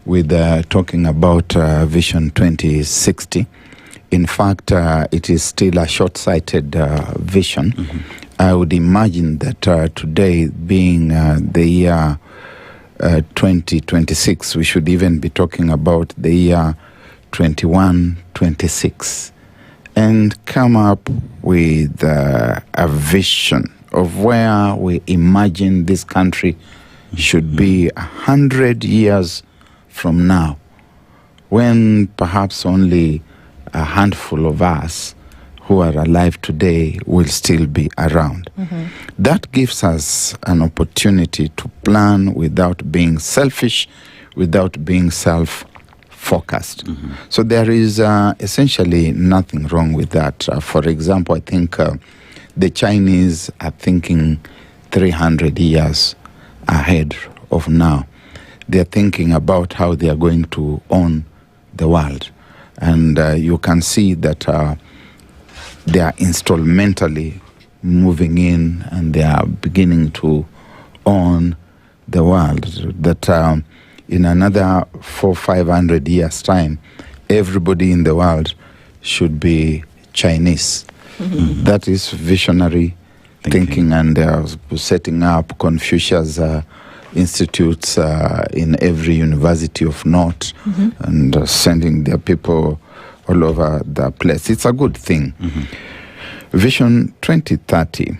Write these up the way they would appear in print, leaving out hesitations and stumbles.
with talking about Vision 2060. In fact, it is still a short-sighted vision. Mm-hmm. I would imagine that today, being the year 2026, we should even be talking about the year 2126 and come up with a vision of where we imagine this country should be 100 years from now, when perhaps only a handful of us who are alive today will still be around. Mm-hmm. That gives us an opportunity to plan without being selfish, without being self-focused. Mm-hmm. So there is essentially nothing wrong with that. For example, I think the Chinese are thinking 300 years ahead of now. They're thinking about how they are going to own the world. And you can see that they are instrumentally moving in and they are beginning to own the world. That in another 400-500 years' time, everybody in the world should be Chinese. Mm-hmm. That is visionary thinking, and setting up Confucius institutes in every university of North, mm-hmm. and sending their people all over the place. It's a good thing. Mm-hmm. Vision 2030,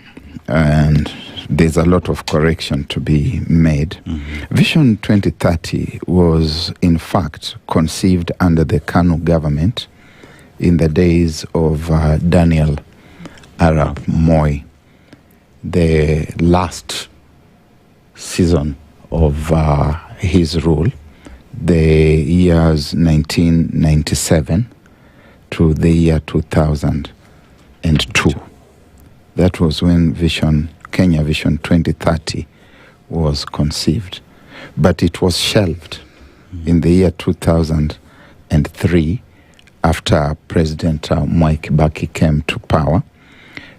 and there's a lot of correction to be made. Mm-hmm. Vision 2030 was, in fact, conceived under the Kanu government in the days of Daniel Arap Moi, the last season of his rule, the years 1997 to the year 2002. That was when Kenya Vision 2030 was conceived. But it was shelved in the year 2003 after President Mwai Kibaki came to power.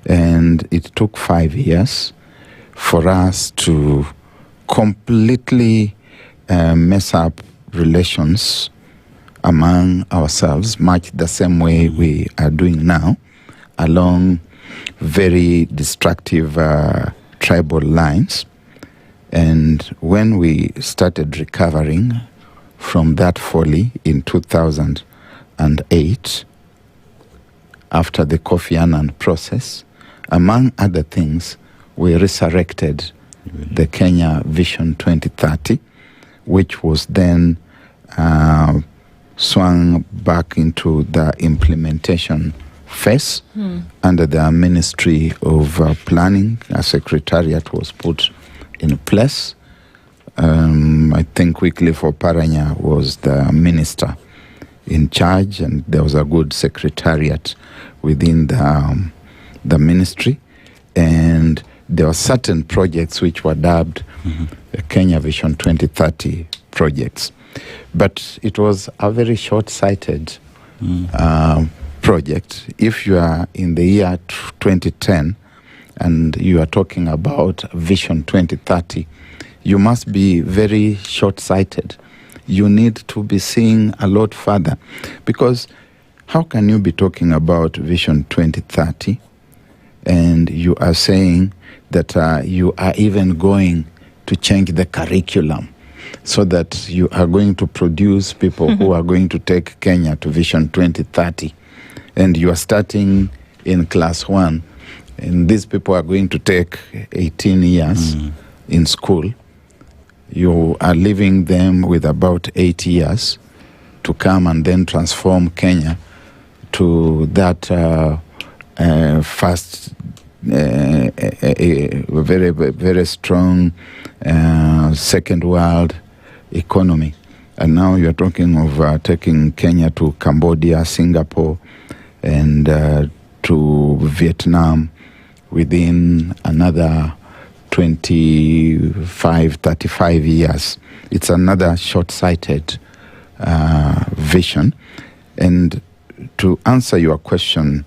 And it took 5 years for us to completely mess up relations among ourselves, much the same way we are doing now, along very destructive tribal lines. And when we started recovering from that folly in 2008, after the Kofi Annan process, among other things, we resurrected the Kenya Vision 2030, which was then swung back into the implementation phase under the Ministry of Planning. A secretariat was put in place. I think Wycliffe Oparanya was the minister in charge, and there was a good secretariat within the ministry. And there were certain projects which were dubbed Kenya Vision 2030 projects. But it was a very short-sighted project. If you are in the year 2010 and you are talking about Vision 2030, you must be very short-sighted. You need to be seeing a lot further. Because how can you be talking about Vision 2030 and you are saying that you are even going to change the curriculum so that you are going to produce people who are going to take Kenya to Vision 2030, and you are starting in class 1, and these people are going to take 18 years in school. You are leaving them with about 8 years to come and then transform Kenya to that fast, very, very strong second world economy. And now you're talking of taking Kenya to Cambodia, Singapore, and to Vietnam within another 25, 35 years. It's another short-sighted vision. And to answer your question,